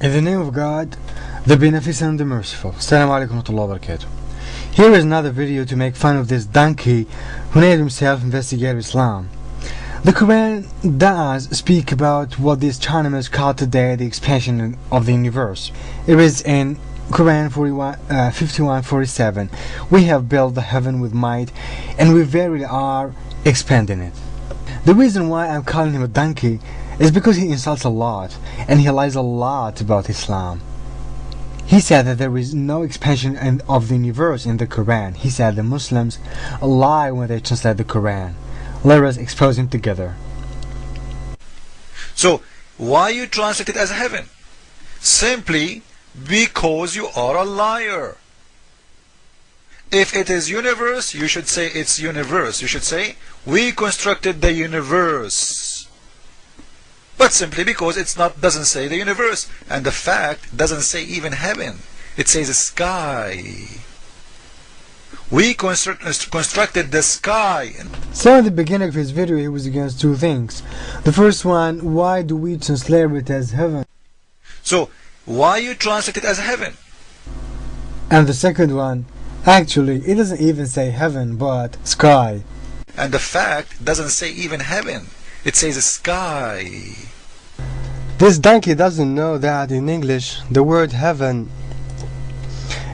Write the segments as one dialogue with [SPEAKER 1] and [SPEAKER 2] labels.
[SPEAKER 1] In the name of God, the Beneficent and the Merciful. Assalamu alaikum wa rahmatullahi wa barakatuh. Here is another video to make fun of this donkey who named himself Investigator Islam. The Quran does speak about what the astronomers call today the expansion of the universe. It is in Quran 51:47. We have built the heaven with might, and we verily are expanding it. The reason why I'm calling him a donkey is because he insults a lot, and he lies a lot about Islam. He said that there is no expansion of the universe in the Quran. He said the Muslims lie when they translate the Quran. Let us expose him together.
[SPEAKER 2] So, why you translate it as heaven? Simply because you are a liar. If it is universe, you should say it's universe. You should say, we constructed the universe. But simply because it doesn't say the universe, and the fact doesn't say even heaven. It says sky. We constructed the sky.
[SPEAKER 1] So in the beginning of his video he was against two things. The first one, why do we translate it as heaven?
[SPEAKER 2] So why you translate it as heaven?
[SPEAKER 1] And the second one, actually it doesn't even say heaven but sky.
[SPEAKER 2] And the fact doesn't say even heaven. It says sky.
[SPEAKER 1] This donkey doesn't know that in English the word heaven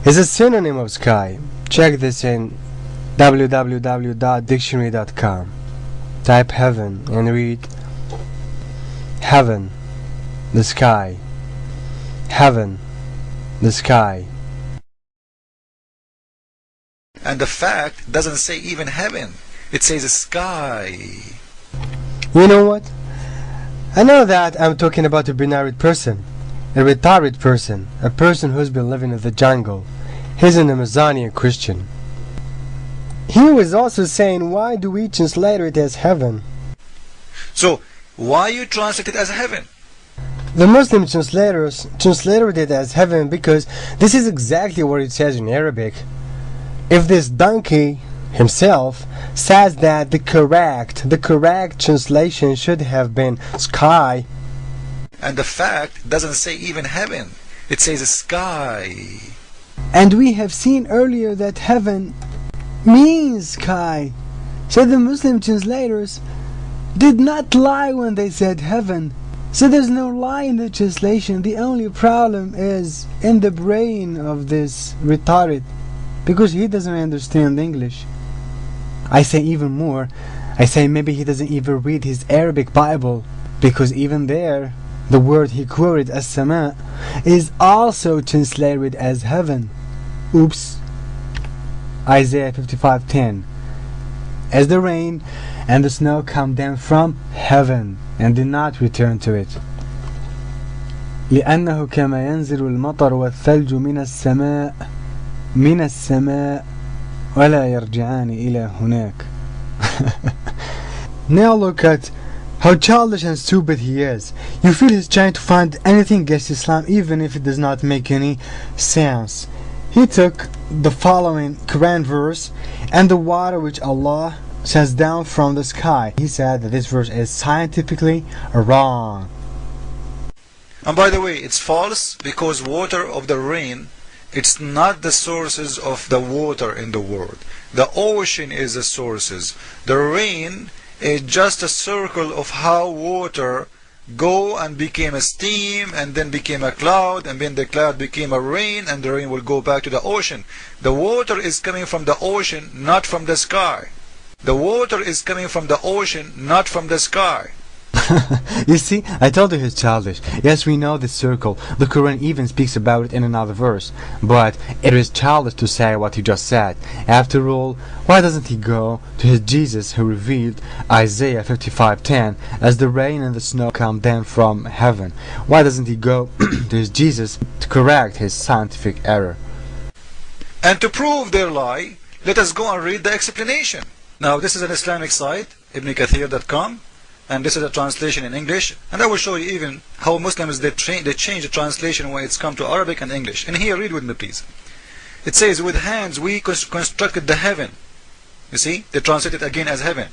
[SPEAKER 1] is a synonym of sky. Check this in www.dictionary.com. Type heaven and read heaven, the sky. Heaven, the sky.
[SPEAKER 2] And the fact doesn't say even heaven. It says sky.
[SPEAKER 1] You know what? I know that I'm talking about a binary person, a retarded person, a person who's been living in the jungle. He's an Amazonian Christian. He was also saying, why do we translate it as heaven?
[SPEAKER 2] So, why you translate it as heaven?
[SPEAKER 1] The Muslim translators translated it as heaven because this is exactly what it says in Arabic. If this donkey himself says that the correct translation should have been sky,
[SPEAKER 2] and the fact doesn't say even heaven, it says sky.
[SPEAKER 1] And we have seen earlier that heaven means sky. So the Muslim translators did not lie when they said heaven. So there's no lie in the translation. The only problem is in the brain of this retarded, because he doesn't understand English. I say even more, I say maybe he doesn't even read his Arabic Bible, because even there the word he quoted as sama is also translated as heaven. Oops. Isaiah 55:10. As the rain and the snow come down from heaven and do not return to it. لأنه كما ينزل المطر والثلج من السماء ولا يرجعان إلى هناك. Now look at how childish and stupid he is. You feel he's trying to find anything against Islam even if it does not make any sense. He took the following Quran verse and the water which Allah sends down from the sky. He said that this verse is scientifically wrong.
[SPEAKER 2] And by the way, it's false because water of the rain, it's not the sources of the water in the world. The ocean is the sources. The rain is just a circle of how water go and became a steam and then became a cloud, and then the cloud became a rain, and the rain will go back to the ocean. The water is coming from the ocean, not from the sky. The water is coming from the ocean, not from the sky.
[SPEAKER 1] You see, I told you he's childish. Yes, we know this circle. The Quran even speaks about it in another verse. But it is childish to say what he just said. After all, why doesn't he go to his Jesus who revealed Isaiah 55:10 as the rain and the snow come down from heaven? Why doesn't he go to his Jesus to correct his scientific error?
[SPEAKER 2] And to prove their lie, let us go and read the explanation. Now this is an Islamic site, ibnkathir.com. And this is a translation in English, and I will show you even how Muslims they change the translation when it's come to Arabic and English. And here, read with me please. It says, with hands we constructed the heaven. You see, they translate it again as heaven.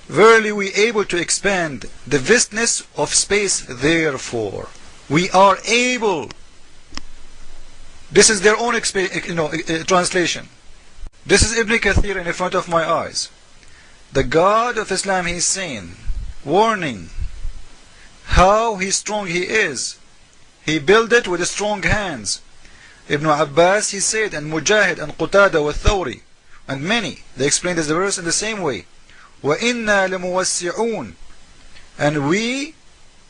[SPEAKER 2] Verily we able to expand the vastness of space therefore. We are able. This is their own translation. This is Ibn Kathir in front of my eyes. The God of Islam, he is saying, warning how strong he is. He built it with strong hands. Ibn Abbas, he said, and Mujahid, and Qutada, wa Thawri, and many, they explained this verse in the same way. وَإِنَّا لَمُوَسِّعُونَ, and we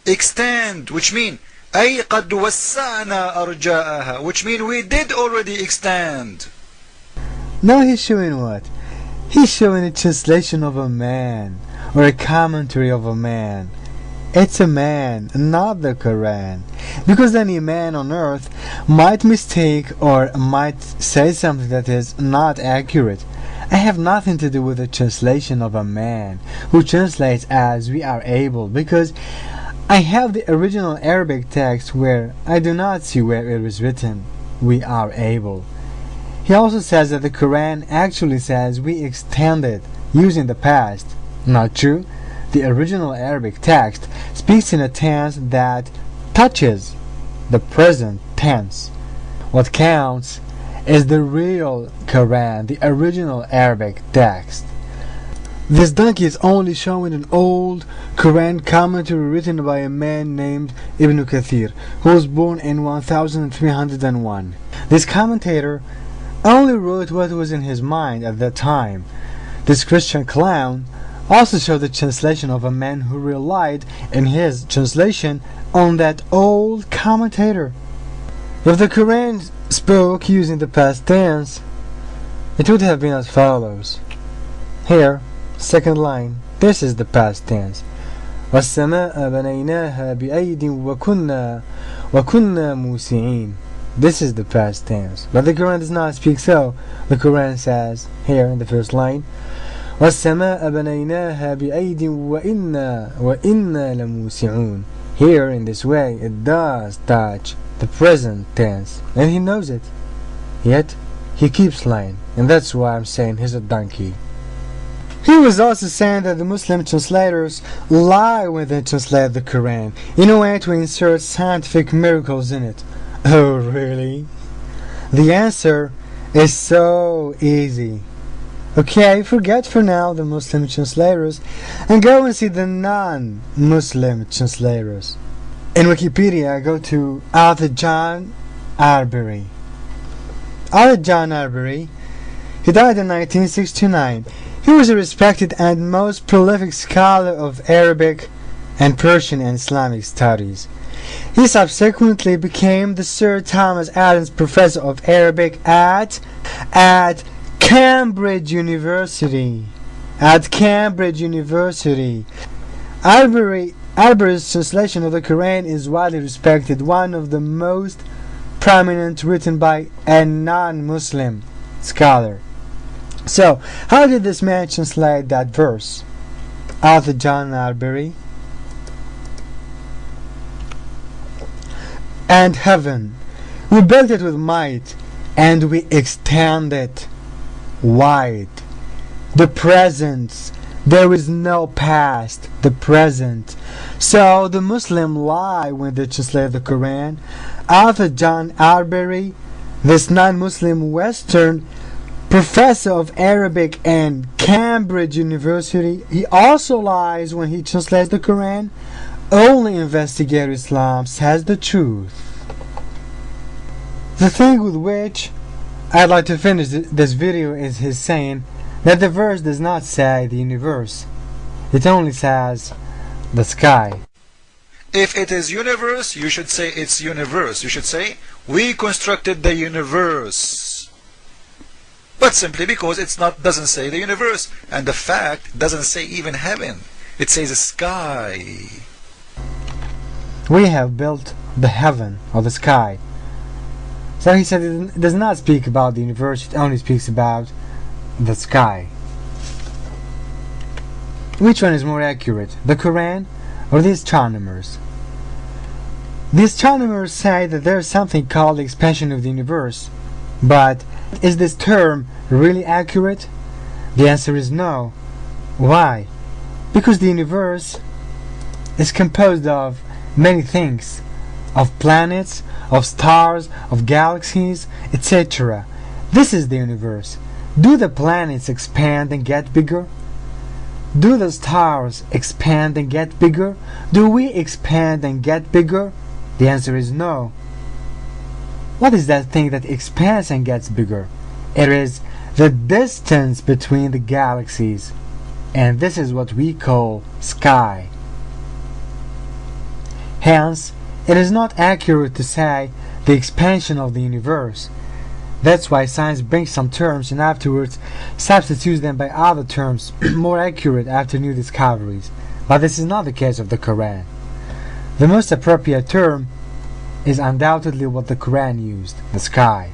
[SPEAKER 2] extend, which mean أي قد وسعنا أرجاءها, which mean we did already extend.
[SPEAKER 1] Now he's showing what? He's showing a translation of a man, or a commentary of a man. It's a man, not the Quran. Because any man on earth might mistake or might say something that is not accurate. I have nothing to do with the translation of a man who translates as we are able, because I have the original Arabic text where I do not see where it was written, we are able. He also says that the Quran actually says we extended using the past. Not true. The original Arabic text speaks in a tense that touches the present tense. What counts is the real Quran, the original Arabic text. This donkey is only showing an old Quran commentary written by a man named Ibn Kathir, who was born in 1301. This commentator only wrote what was in his mind at that time. This Christian clown also showed the translation of a man who relied in his translation on that old commentator. If the Quran spoke using the past tense, it would have been as follows. Here, second line, this is the past tense. وَالسَّمَاءَ بَنَيْنَاهَا بِأَيْدٍ وَكُنَّا مُوسِعِينَ. This is the past tense. But the Quran does not speak so. The Quran says, here in the first line, وَالسَّمَاءَ بَنَيْنَاهَا بِأَيْدٍ وَإِنَّا لَمُوسِعُونَ. Here, in this way, it does touch the present tense, and he knows it. Yet, he keeps lying, and that's why I'm saying he's a donkey. He was also saying that the Muslim translators lie when they translate the Quran in a way to insert scientific miracles in it. Oh, really? The answer is so easy. Okay, forget for now the Muslim translators and go and see the non-Muslim translators. In Wikipedia, go to Author John Arbery. Author John Arbery, he died in 1969. He was a respected and most prolific scholar of Arabic and Persian and Islamic studies. He subsequently became the Sir Thomas Adams Professor of Arabic at Cambridge University. Arbery's translation of the Quran is widely respected, one of the most prominent written by a non-Muslim scholar. So, how did this man translate that verse? Author John Arbery. And heaven, we built it with might, and we extend it wide. The present, there is no past, the present. So the Muslim lie when they translate the Quran. Author John Arbery, this non-Muslim Western professor of Arabic in Cambridge University, he also lies when he translates the Quran. Only Investigator Islam says the truth. The thing with which I'd like to finish this video is his saying that the verse does not say the universe. It only says the sky.
[SPEAKER 2] If it is universe, you should say it's universe. You should say, we constructed the universe. But simply because doesn't say the universe, and the fact doesn't say even heaven. It says the sky.
[SPEAKER 1] We have built the heaven or the sky. So he said it does not speak about the universe, it only speaks about the sky. Which one is more accurate, the Quran or the astronomers? The astronomers say that there is something called the expansion of the universe. But is this term really accurate? The answer is no. Why? Because the universe is composed of many things, of planets, of stars, of galaxies, etc. This is the universe. Do the planets expand and get bigger? Do the stars expand and get bigger? Do we expand and get bigger? The answer is no. What is that thing that expands and gets bigger? It is the distance between the galaxies, and this is what we call sky. Hence, it is not accurate to say the expansion of the universe. That's why science brings some terms and afterwards substitutes them by other terms more accurate after new discoveries. But this is not the case of the Quran. The most appropriate term is undoubtedly what the Quran used, the sky.